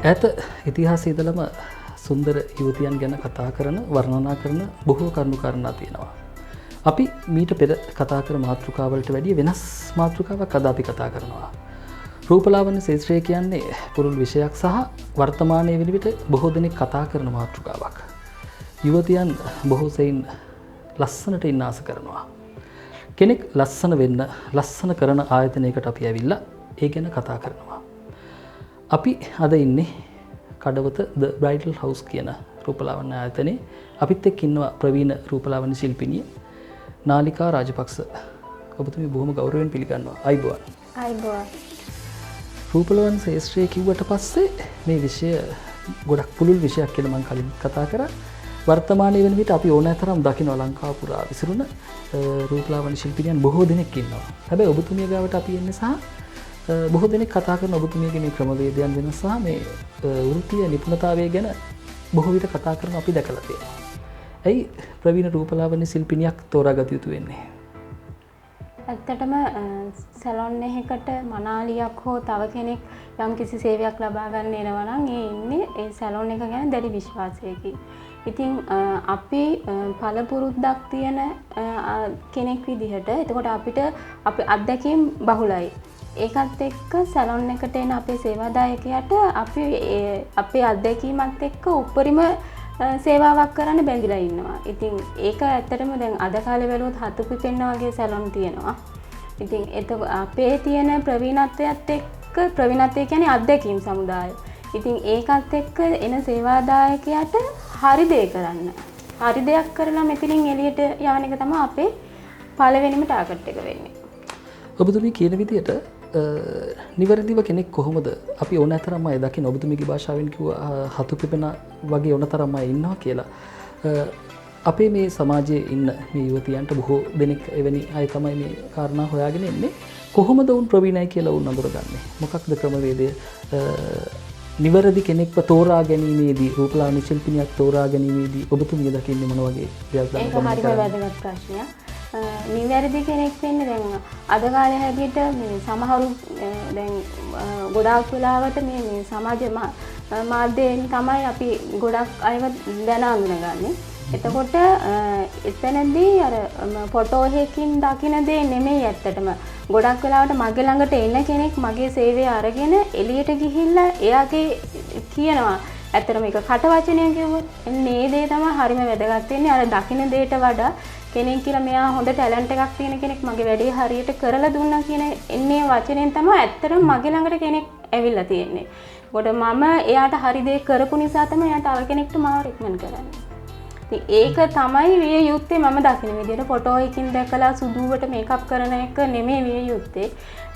ඈත ඉතිහාසයේ ඉඳලම සුන්දර යුවතියන් ගැන කතා කරන වර්ණනා කරන බොහෝ කරුණු කාරණා තියෙනවා. අපි මීට පෙර කතා කර මාතෘකාවලට වැඩිය වෙනස් මාතෘකාවක් අද අපි කතා කරනවා. රූපලාවන්‍ය ශාස්ත්‍රය කියන්නේ පුරුල් විෂයක් සහ වර්තමානයේ වෙන විට බොහෝ දෙනෙක් කතා කරන මාතෘකාවක්. යුවතියන් බොහෝ සෙයින් ලස්සනට ඉන්න ආස කරනවා. කෙනෙක් ලස්සන වෙන්න ලස්සන කරන ආයතනයකට අපි ඇවිල්ලා ඒ ගැන කතා කරනවා. අපි අද ඉන්නේ කඩවත The Bridal House කියන රූපලාවන්‍ය ආයතනයේ. අපිත් එක්ක ඉන්නවා ප්‍රවීණ රූපලාවන්‍ය ශිල්පිනිය නාලිකා රාජපක්ෂ. ඔබතුමී බොහොම ගෞරවයෙන් පිළිගන්නවා. අයිබෝවන්. අයිබෝවන්. රූපලාවන්‍ය ශාස්ත්‍රය කිව්වට පස්සේ මේ විෂය ගොඩක් පුළුල් විෂයක් කියලා මම කලින් කතා කරා. වර්තමානයේ වෙන විට අපි ඕනෑතරම් දකින්න ලංකාව පුරා විසිරුණ රූපලාවන්‍ය ශිල්පිනියන් බොහෝ දෙනෙක් ඉන්නවා. හැබැයි ඔබතුමිය ගාවට අපි එන්නේ සහ බොහෝ දෙනෙක් කතා කරන ඔබතුමියගේ මේ ක්‍රමවේදයන් වෙනස් සහ මේ වෘත්තීය නිපුණතාවය ගැන බොහෝ විට කතා කරන අපි දැකලා තියෙනවා. ඇයි ප්‍රවීණ රූපලාවන්‍ය ශිල්පිනියක් තෝරාගත යුතු වෙන්නේ? ඇත්තටම සැලොන් එකකට මනාලියක් හෝ තව කෙනෙක් යම් කිසි සේවයක් ලබා ගන්න එනවා නම් ඒ ඉන්නේ ඒ සැලොන් එක ගැන දැඩි විශ්වාසයකින්. ඉතින් අපි පළපුරුද්දක් තියෙන කෙනෙක් විදිහට එතකොට අපිට අපේ අත්දැකීම් බහුලයි. ඒකත් එක්ක සැලොන් එකට එන අපේ සේවාදායකයාට අපි අපේ අත්දැකීමත් එක්ක උපරිම සේවාවක් කරන්න බැඳිලා ඉන්නවා. ඉතින් ඒක ඇත්තටම දැන් අද කාලේ බැලුවොත් හතු පිපෙන්න වගේ සැලොන් තියෙනවා. ඉතින් අපේ තියෙන ප්‍රවීණත්වයත් එක්ක ප්‍රවීණත්වය කියන්නේ අත්දැකීම් සමුදාය. ඉතින් ඒකත් එක්ක එන සේවාදායකයාට හරි දේ කරන්න. හරි දෙයක් කරලා මෙතනින් එළියට යවන එක තමයි අපේ පළවෙනිම ටාගට් එක වෙන්නේ. ඔබතුමී කියන විදිහට නිවැරදිව කෙනෙක් කොහොමද අපි ඕනෑතරම් අය දකින්න ඔබතුමීගේ භාෂාවෙන් කිව්වා හතු පිපෙන වගේ ඕනතරම් අය ඉන්නවා කියලා. අපේ මේ සමාජයේ ඉන්න මේ යුවතියන්ට බොහෝ දෙනෙක් එවැනි අය තමයි මේ කාරණා හොයාගෙන ඉන්නේ. කොහොමද උන් ප්‍රවීණයි කියලා උන් අඳුරගන්නේ? මොකක්ද ක්‍රමවේදය? නිවැරදි කෙනෙක්ව තෝරා ගැනීමේදී රූපලාවන්‍ය ශිල්පිනියක් තෝරා ගැනීමේදී ඔබතුමිය දකින්නේ මොන වගේ දෙයක්ද? ඒක හරිම වැදගත් ප්‍රශ්නයක්. නිවැරදි කෙනෙක් වෙන්න දැන් අද කාලේ හැටියට මේ සමහරු දැන් ගොඩාක් වෙලාවට මේ සමාජ මාධ්‍යයෙන් තමයි අපි ගොඩක් අයව දැන අඳුනගන්නේ. එතකොට එතනදී අර ෆොටෝ එකකින් දකින දේ නෙමෙයි ඇත්තටම. ගොඩක් වෙලාවට මගේ ළඟට එන කෙනෙක් මගේ සේවය අරගෙන එළියට ගිහිල්ලා එයාගේ කියනවා. ඇත්තටම ඒක කට වචනයක් කිව්වොත් මේ දේ තමයි හරිම වැදගත් වෙන්නේ. අර දකින දේට වඩා කෙනෙක් කියලා මෙයා හොඳ ටැලන්ට් එකක් තියෙන කෙනෙක් මගේ වැඩේ හරියට කරලා දුන්නා කියන එන්නේ වචනෙන් තමයි ඇත්තටම මගේ ළඟට කෙනෙක් ඇවිල්ලා තියෙන්නේ. ඒකට මම එයාට හරි දේ කරපු නිසා තමයි එයා තව කෙනෙක්ට මාව රෙකමන්ඩ් කරන්නේ. ඒක තමයි විය යුත්තේ මම දකින විදිහට ෆොටෝ එකකින් දැකලා සුදුවට මේකප් කරන එක නෙමෙයි විය යුත්තේ.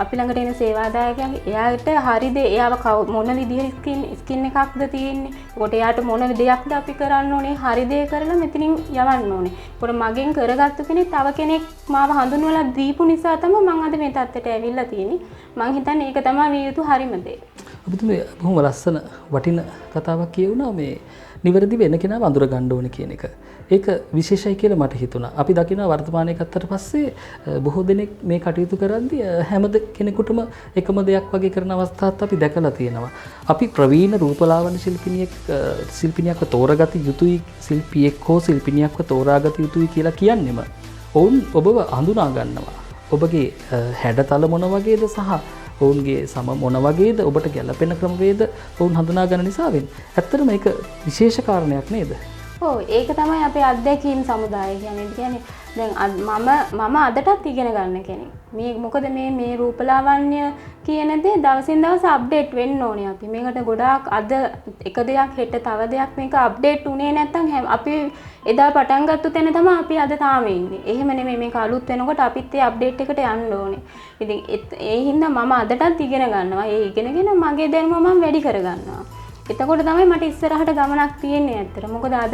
අපි ළඟට එන සේවාදායකයන් එයාට හරි දේ එයාව මොන විදිහේ ස්කින් එකක්ද තියෙන්නේ. ඒකට එයාට මොන දෙයක්ද අපි කරන්න ඕනේ හරි දේ කරලා මෙතනින් යවන්න ඕනේ. ඒකට මගෙන් කරගත්තු කෙනෙක් තව කෙනෙක් මාව හඳුන්වලා දීපු නිසා තමයි මම අද මේ තත්ත්වයට ඇවිල්ලා තියෙන්නේ. මම හිතන්නේ ඒක තමයි විය යුතු හරිම දේ. ඔබතුමී බොහොම ලස්සන වටින කතාවක් කියුණා මේ නිවැරදි වෙන කෙනාව අඳුර ගන්න ඕනේ කියන එක. ඒක විශේෂයි කියලා මට හිතුණා. අපි දකිනවා වර්තමානයේ ගත්තට පස්සේ බොහෝ දෙනෙක් මේ කටයුතු කරද්දී හැම කෙනෙකුටම එකම දෙයක් වගේ කරන අවස්ථාත් අපි දැකලා තියෙනවා. අපි ප්‍රවීණ රූපලාවන්‍ය ශිල්පිනියක්ව තෝරාගත යුතුයි, ශිල්පියෙක් හෝ ශිල්පිනියක්ව තෝරාගත යුතුයි කියලා කියන්නේම ඔවුන් ඔබව හඳුනා ගන්නවා. ඔබගේ හැඩතල මොන වගේද සහ ඔවුන්ගේ සම මොන වගේද ඔබට ගැලපෙන ක්‍රමවේද ඔවුන් හඳුනා ගන්න නිසාවෙන්. ඇත්තටම මේක විශේෂ කාරණයක් නේද? ඔව් ඒක තමයි අපේ අත්දැකීම් සමුදාය කියන්නේ. දැන් මම අදටත් ඉගෙන ගන්න කෙනෙක්. මේ මොකද මේ රූපලාවන්‍ය කියන දේ දවසින් දවස අප්ඩේට් වෙන්න ඕනේ අපි. මේකට ගොඩාක් අද එක දෙයක් හෙට තව දෙයක් මේක අප්ඩේට් උනේ නැත්නම් අපි එදා පටන් ගත්ත තැන තමයි අපි අද තාම ඉන්නේ. එහෙම නෙමෙයි මේක අලුත් වෙනකොට අපිත් ඒ අප්ඩේට් එකට යන්න ඕනේ. ඉතින් ඒ හින්දා මම අදටත් ඉගෙන ගන්නවා. ඒ ඉගෙනගෙන මගේ දැනුම මම වැඩි කර ගන්නවා. එතකොට තමයි මට ඉස්සරහට ගමනක් තියෙන්නේ ඇත්තට. මොකද අද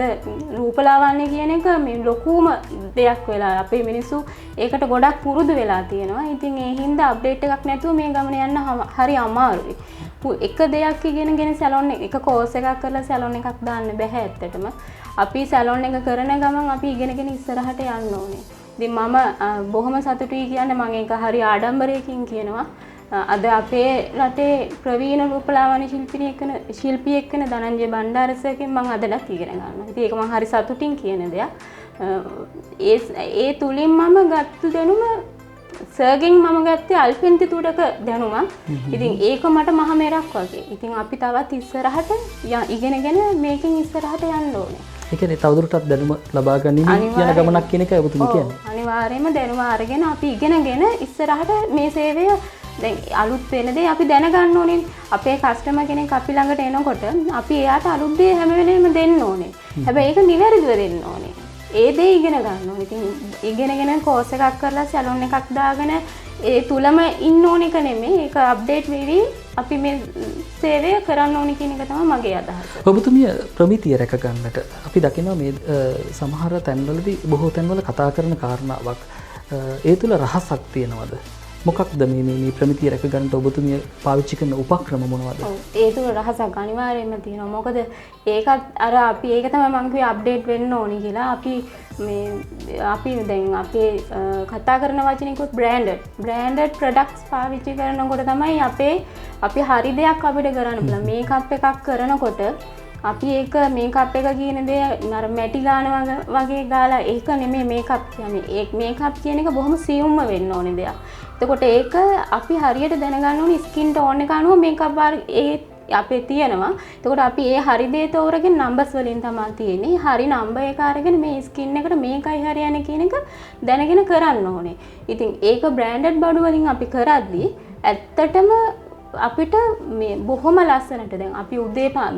රූපලාවන්‍ය කියන එක මේ ලොකුම දෙයක් වෙලා අපේ මිනිස්සු ඒකට ගොඩක් පුරුදු වෙලා තියෙනවා. ඉතින් ඒ හින්දා අප්ඩේට් එකක් නැතුව මේ ගමන යන්න හරි අමාරුයි. එක දෙයක් ඉගෙනගෙන සැලොන් එක කෝස් එකක් කරලා සැලොන් එකක් දාන්න බෑ ඇත්තටම. අපි සැලොන් එක කරන ගමන් අපි ඉගෙනගෙන ඉස්සරහට යන්න ඕනේ. ඉතින් මම බොහොම සතුටුයි කියන්නේ මම ඒක හරි ආඩම්බරයකින් කියනවා. අද අපේ රටේ ප්‍රවීණ රූපලාවන්‍ය ශිල්පියෙක් වෙන ධනංජය බණ්ඩාරසගෙන් මම අදලත් ඉගෙන ගන්නවා. ඉතින් ඒක මම හරි සතුටින් කියන දෙයක්. ඒ තුලින් මම ගත්ත දැනුම සර්ගෙන් මම ගත්තේ අල්පෙන්ති තුඩක දැනුමක්. ඉතින් ඒක මට මහ මෙරක් වගේ. ඉතින් අපි තවත් ඉස්සරහට ඉගෙනගෙන මේකෙන් ඉස්සරහට යන්න ඕනේ. ඒ කියන්නේ තවදුරටත් දැනුම ලබා ගැනීම යන ගමනක් කියන එකයි ඔබතුමී කියන්නේ. අනිවාර්යයෙන්ම දැනුම අරගෙන අපි ඉගෙනගෙන ඉස්සරහට මේ සේවය දැන් අලුත් වෙන දේ අපි දැනගන්න ඕනේ. අපේ කස්ටමර් කෙනෙක් අපි ළඟට එනකොට අපි එයාට අලුත් දේ හැම වෙලේම දෙන්න ඕනේ. හැබැයි ඒක නිවැරදිව දෙන්න ඕනේ. ඒ දේ ඉගෙන ගන්න ඕනේ. ඉතින් ඉගෙනගෙන කෝස් එකක් කරලා සැලොන් එකක් දාගෙන ඒ තුලම ඉන්න ඕන එක නෙමෙයි. ඒක අප්ඩේට් වෙවි අපි මේ සේවය කරන්න ඕනේ කියන එක තමයි මගේ අදහස. ඔබතුමිය ප්‍රමිතිය රැක ගන්නට අපි දකිනවා මේ සමහර තැන්වලදී බොහෝ තැන්වල කතා කරන කාරණාවක් ඒ තුල රහසක් තියෙනවද? මොකක්ද මේ ප්‍රමිතිය රැක ගන්නට ඔබතුමිය පාවිච්චි කරන උපක්‍රම මොනවද? ඒ තුල රහසක් අනිවාර්යයෙන්ම තියෙනවා. මොකද ඒකත් අර අපි ඒක තමයි මම කිව්වේ අප්ඩේට් වෙන්න ඕනි කියලා. අපි දැන් අපේ කතා කරන වචනේ කිව්වොත් බ්‍රෑන්ඩඩ් ප්‍රොඩක්ට්ස් පාවිච්චි කරනකොට තමයි අපි හරි දෙයක් අපිට කරන්න පුළුවන්. මේකප් එකක් කරනකොට අපි ඒක මේකප් එක කියන දේ අර මැටි ගාන වගේ ගාලා ඒක නෙමෙයි මේකප් කියන්නේ. ඒ මේකප් කියන එක බොහොම සියුම්ම වෙන්න ඕනේ දෙයක්. එතකොට ඒක අපි හරියට දැනගන්න ඕනේ ස්කින් ටෝන් එක අනුව මේකප් අපේ තියෙනවා. එතකොට අපි ඒ හරි දේ තෝරගෙන නම්බර්ස් වලින් තමයි තියෙන්නේ. හරි නම්බර් එක අරගෙන මේ ස්කින් එකට මේකයි හරියන්නේ කියන එක දැනගෙන කරන්න ඕනේ. ඉතින් ඒක බ්‍රෑන්ඩඩ් බඩු වලින් අපි කරද්දී ඇත්තටම අපිට මේ බොහොම ලස්සනට දැන් අපි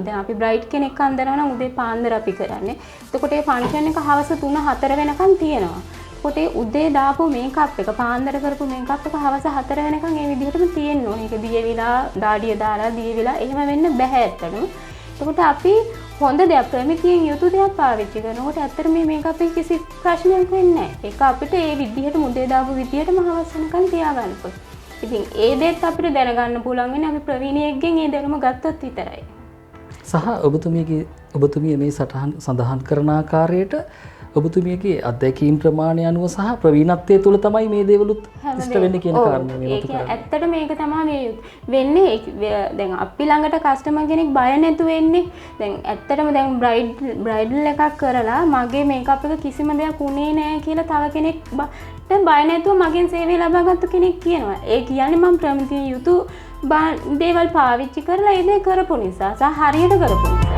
දැන් අපි බ්‍රයිඩ් කෙනෙක් අඳිනවා නම් උදේ පාන්දර අපි කරන්නේ. එතකොට ඒ ෆන්ක්ෂන් එක හවස 3-4 වෙනකන් තියෙනවා. එතකොට ඒ උදේ දාපු මේකප් එක පාන්දර කරපු මේකප් එක හවස 4 වෙනකන් ඒ විදිහටම තියෙන්න ඕනේ. ඒක දියවිලා දාඩිය දාලා දියවිලා එහෙම වෙන්න බෑ ඇත්තටම. එතකොට අපි හොඳ දෙයක් ප්‍රමිතියෙන් යුතු දෙයක් පාවිච්චි කරනකොට ඇත්තට මේ මේකප් එක කිසි ප්‍රශ්නයක් වෙන්නේ නැහැ. ඒක අපිට ඒ විදිහට උදේ දාපු විදිහටම හවස වෙනකන් තියාගන්න පුළුවන්. ඉතින් ඒ දෙත් අපිට දැනගන්න පුළුවන් වෙන්නේ අපි ප්‍රවීණයෙක්ගෙන් ඒ දැනුම ගත්තොත් විතරයි. සහ ඔබතුමිය මේ සටහන් සඳහන් කරන ආකාරයට ඔබතුමියගේ අත්දැකීම් ප්‍රමාණය අනුව සහ ප්‍රවීණත්වයේ තුල තමයි මේ දේවලුත් ඉෂ්ට වෙන්නේ කියන කාරණා මේ වතු කරන්නේ. ඇත්තට මේක තමයි මේ වෙන්නේ. දැන් අපි ළඟට කස්ටමර් කෙනෙක් බය නැතුව එන්නේ. දැන් ඇත්තටම දැන් බ්‍රයිඩල් එකක් කරලා මගේ මේකප් එක කිසිම දෙයක් උනේ නැහැ කියලා තව කෙනෙක් බය නැතුව මගෙන් සේවය ලබාගත්තු කෙනෙක් කියනවා. ඒ කියන්නේ මම ප්‍රමිතිය යුතු දේවල් පාවිච්චි කරලා ඒ දේ කරපු නිසා සහ හරියට කරපු නිසා.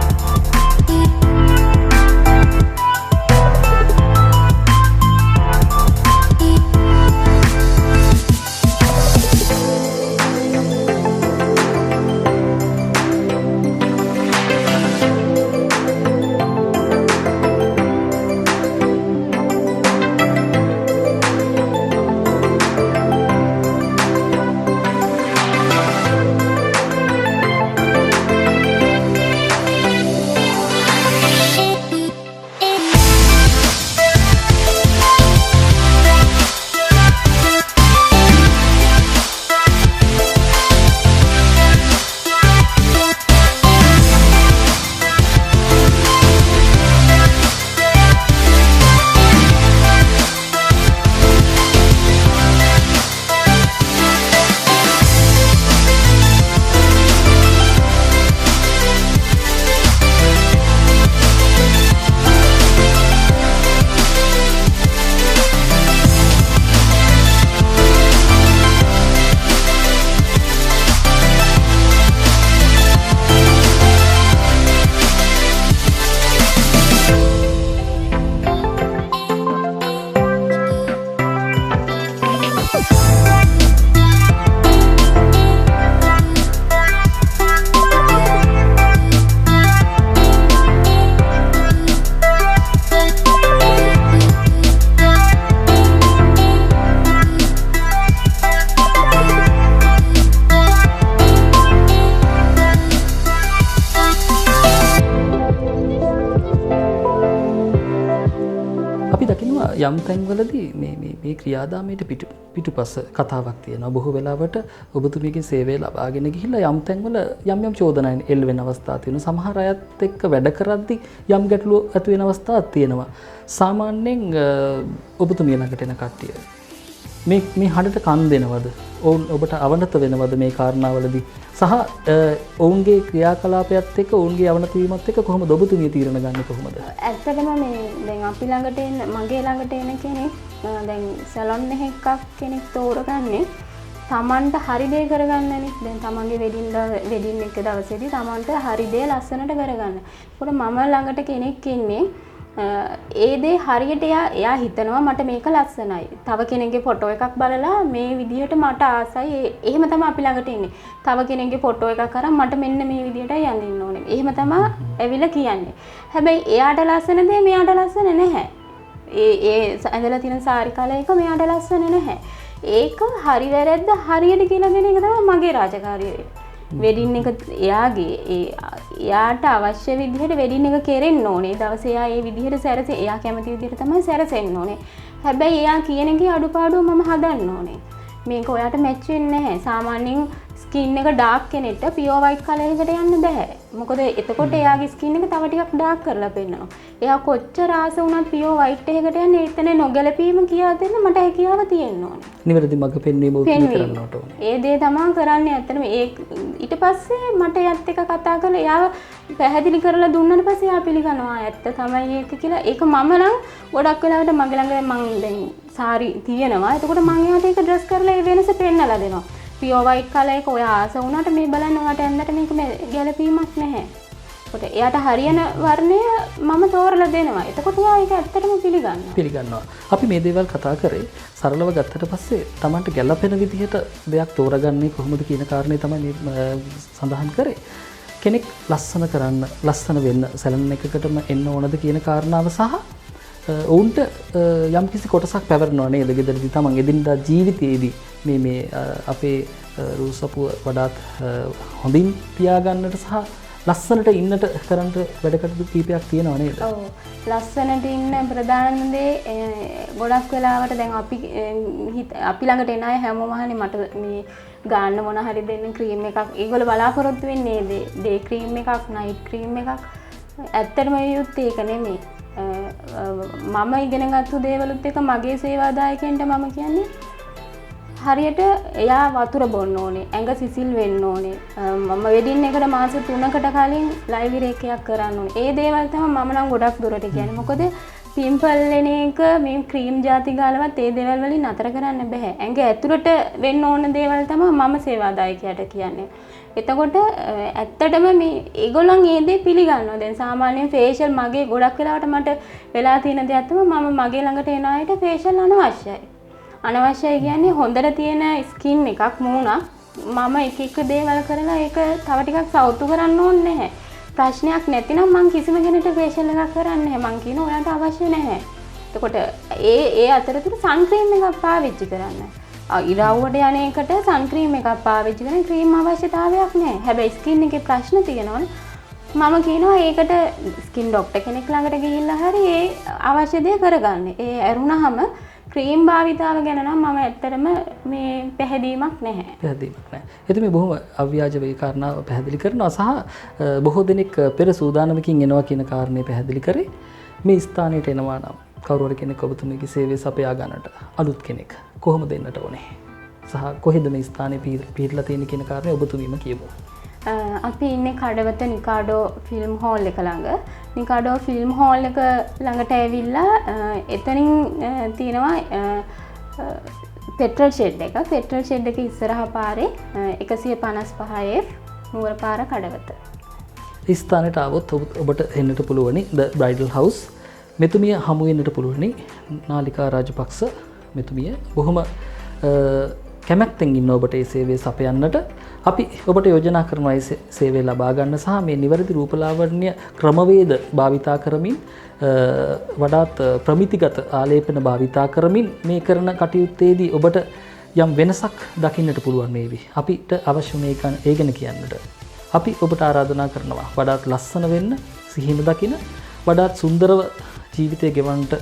යම් තැන්වලදී මේ ක්‍රියාදාමයට පිටුපස කතාවක් තියෙනවා. බොහෝ වෙලාවට ඔබතුමියගේ සේවය ලබාගෙන ගිහිල්ලා යම් තැන්වල යම් චෝදනා එල්ල වෙන අවස්ථා තියෙනවා. සමහර අයත් එක්ක වැඩ කරද්දී යම් ගැටලු ඇති වෙන අවස්ථාත් තියෙනවා. සාමාන්‍යයෙන් ඔබතුමිය ළඟට එන කට්ටිය මේ හඬට කන් දෙනවද? ඔවුන් ඔබට අවනත වෙනවද මේ කාරණාවලදී? සහ ඔවුන්ගේ ක්‍රියාකලාපයත් එක්ක ඔවුන්ගේ අවනත වීමත් එක්ක කොහොමද ඔබතුමිය තීරණ ගන්නේ කොහොමද? ඇත්තටම මේ දැන් අපි ළඟට එන මගේ ළඟට එන කෙනෙක් දැන් සැලොන් එකක් කෙනෙක් තෝරගන්නේ තමන්ට හරි දේ කරගන්නනේ. දැන් තමන්ගේ වෙඩින් එක දවසේදී තමන්ට හරි දේ ලස්සනට කරගන්න. ඒකට මම ළඟට කෙනෙක් ඉන්නේ ඒ දේ හරියට එයා හිතනවා මට මේක ලස්සනයි. තව කෙනෙක්ගේ ෆොටෝ එකක් බලලා මේ විදිහට මට ආසයි. එහෙම තමයි අපි ළඟට එන්නේ. තව කෙනෙක්ගේ ෆොටෝ එකක් අරන් මට මෙන්න මේ විදිහටයි යඳින්න ඕනේ. එහෙම තමයි ඇවිල්ලා කියන්නේ. හැබැයි එයාට ලස්සන දේ මෙයාට ලස්සන නැහැ. ඒ ඇඳලා තියෙන සාරි කලර් එක මෙයාට ලස්සන නැහැ. ඒක හරි වැරද්ද හරියට කියලා දෙන එක තමයි මගේ රාජකාරිය. වෙඩින් එක එයාට අවශ්‍ය විදිහට වෙඩින් එක කෙරෙන්න ඕනේ. දවසේ එයා ඒ විදිහට සැරසෙ එයා කැමති විදිහට තමයි සැරසෙන්න ඕනේ. හැබැයි එයා කියන එකේ අඩුපාඩු මම හදන්න ඕනේ. මේක ඔයාට මැච් වෙන්නේ නැහැ. සාමාන්‍යයෙන් ස්කින් එක ඩාර්ක් කෙනෙක්ට පියෝ වයිට් කලර් එකට යන්න බෑ. මොකද එතකොට එයාගේ ස්කින් එක තව ටිකක් ඩාර්ක් කරලා පෙන්නනවා. එයා කොච්චර ආස වුණත් පියෝ වයිට් එකකට යන්නේ එතන නොගැලපීම කියා දෙන්න මට හැකියාව තියෙන්න ඕනේ. නිවැරදි මඟ පෙන්වීම උත්සාහ කරන්නට ඕනේ. ඒ දේ තමයි කරන්නේ. ඇත්තටම ඊට පස්සේ මට එයත් එක්ක කතා කරලා එයාව පැහැදිලි කරලා දුන්නාට පස්සේ එයා පිළිගන්නවා. ඇත්ත තමයි ඒක කියලා. ඒක මම නම් ගොඩක් වෙලාවට මගේ ළඟ මං දැන් සාරි තියෙනවා. එතකොට මං එයාට ඒක ඩ්‍රෙස් කරලා ඒ වෙනස පෙන්නලා දෙනවා. පියෝ වයිට් කලර් එක ඔයා ආස වුණාට මේ බලන්න ඔයාට ඇඳට මේක ගැලපීමක් නැහැ. ඒකට එයාට හරියන වර්ණය මම තෝරලා දෙනවා. එතකොට එයා ඒක ඇත්තටම පිළිගන්නවා. අපි මේ දේවල් කතා කරේ සරලව ගත්තට පස්සේ Tamanට ගැළපෙන විදිහට දෙයක් තෝරගන්නේ කොහොමද කියන කාරණේ තමයි සඳහන් කරේ. කෙනෙක් ලස්සන කරන්න, ලස්සන වෙන්න සැලන් එකකටම එන්න ඕනද කියන කාරණාව සහ ඔවුන්ට යම්කිසි කොටසක් පැවරෙනවා නේද ගෙදරදී තමන් එදිනදා ජීවිතයේදී මේ අපේ රූසපුව වඩාත් හොඳින් තියාගන්නට සහ ලස්සනට ඉන්නට කරන්න වැඩ කටයුතු කීපයක් තියෙනවා නේද? ඔව්. ලස්සනට ඉන්න ප්‍රධානම දේ ගොඩක් වෙලාවට දැන් අපි ළඟට එන අය හැමෝම අහන්නේ මට මේ ගන්න මොන හරි දෙන්න ක්‍රීම් එකක්. ඒගොල්ලෝ බලාපොරොත්තු වෙන්නේ ඩේ ක්‍රීම් එකක්, නයිට් ක්‍රීම් එකක්. ඇත්තටම යුත්තේ ඒක නෙමෙයි. මම ඉගෙනගත්තු දේවලුත් එක මගේ සේවාදායකයන්ට මම කියන්නේ හරියට එයා වතුර බොන්න ඕනේ, ඇඟ සිසිල් වෙන්න ඕනේ. මම වෙඩින් එකට මාස 3කට කලින් ලයිව් ඉරේකයක් කරන්න ඕනේ. ඒ දේවල් තමයි මම නම් ගොඩක් දුරට කියන්නේ. මොකද පිම්පල් එන එක මේ ක්‍රීම් ಜಾති ගාලවත් ඒ දේවල් වලින් නතර කරන්න බෑ. ඇඟ ඇතුළට වෙන්න ඕන දේවල් තමයි මම සේවාදායකයාට කියන්නේ. එතකොට ඇත්තටම මේ ඒගොල්ලන් ඒ දේ පිළිගන්නවා. දැන් සාමාන්‍යයෙන් ෆේෂල් මගේ ගොඩක් වෙලාවට මට වෙලා තියෙන දෙයක් තමයි මම මගේ ළඟට එන අයට ෆේෂල් අනවශ්‍යයි. අනවශ්‍යයි කියන්නේ හොඳට තියෙන ස්කින් එකක් මූණක් මම එක දේවල් කරලා ඒක තව ටිකක් සවුතු කරන්න ඕනේ නැහැ. ප්‍රශ්නයක් නැතිනම් මම කිසිම කෙනෙකුට ෆේෂල් එකක් කරන්නේ නැහැ. මං කියන ඔයාලට අවශ්‍ය නැහැ. එතකොට ඒ අතරතුර සන් ක්‍රීම් එකක් පාවිච්චි කරන්න. ඉරව්වට යන එකට සන් ක්‍රීම් එකක් පාවිච්චි කරන ක්‍රීම් අවශ්‍යතාවයක් නැහැ. හැබැයි ස්කින් එකේ ප්‍රශ්න තියෙනවනේ. මම කියනවා ඒකට ස්කින් ડોක්ටර් කෙනෙක් ළඟට ගිහිල්ලා හරි ඒ අවශ්‍ය දේ කරගන්න. ඒ ඇරුණාම ක්‍රීම් භාවිතාව ගැන නම් මම ඇත්තටම මේ පැහැදීමක් නැහැ. එතකොට මේ බොහොම අව්‍යාජ වේ කාරණාව පැහැදිලි කරනවා සහ බොහෝ දෙනෙක් පෙර සූදානමකින් එනවා කියන කාරණේ පැහැදිලි කරේ. මේ ස්ථානයට එනවා නම් කවුරු හරි කෙනෙක් ඔබතුමීගේ සේවය සපයා ගන්නට අලුත් කෙනෙක් කොහොමද එන්නට ඕනේ? සහ කොහෙද මේ ස්ථානේ පිහිටලා තියෙන්නේ කියන කාරණේ ඔබතුමීම කියමු. අපි ඉන්නේ කඩවත නිකාඩෝ ෆිල්ම් හෝල් එක ළඟ. නිකාඩෝ ෆිල්ම් හෝල් එක ළඟට ඇවිල්ලා එතනින් තියෙනවා පෙට්‍රල් ෂෙඩ් එක. පෙට්‍රල් ෂෙඩ් එක ඉස්සරහා පාරේ 155F නුවරපාර කඩවත. මේ ස්ථානයට આવොත් ඔබට එන්නට පුළුවනි ද බ්‍රයිඩල් හවුස්. මෙතුමිය හමු වෙන්නට පුළුවනි නාලිකා රාජපක්ෂ මෙතුමිය. බොහොම කැමැත්තෙන් ඉන්න ඔබට මේ සේවය සපයන්නට අපි ඔබට යෝජනා කරනවා මේ සේවය ලබා ගන්න සහ මේ නිවැරදි රූපලාවන්‍ය ක්‍රමවේද භාවිතා කරමින් වඩාත් ප්‍රමිතිගත ආලේපන භාවිතා කරමින් මේ කරන කටයුත්තේදී ඔබට යම් වෙනසක් දකින්නට පුළුවන් වේවි. අපිට අවශ්‍ය මේ ඒ ගැන කියන්නට අපි ඔබට ආරාධනා කරනවා වඩාත් ලස්සන වෙන්න, සිහින දකින, වඩාත් සුන්දරව ජීවිතය ගෙවන්නට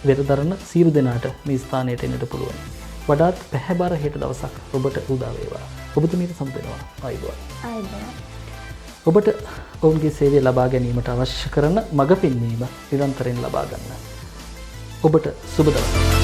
වෙරදරන සියලු දෙනාට මේ ස්ථානයට එන්නට පුළුවන්. වඩාත් පැහැබර හෙට දවසක් ඔබට උදා වේවා. ඔබතුමීට සම්පූර්ණවා ආයුබෝවන්. ඔබට ඔවුන්ගේ සේවය ලබා ගැනීමට අවශ්‍ය කරන මඟ පෙන්වීම නිරන්තරයෙන් ලබා ගන්න. ඔබට සුබ දවසක්.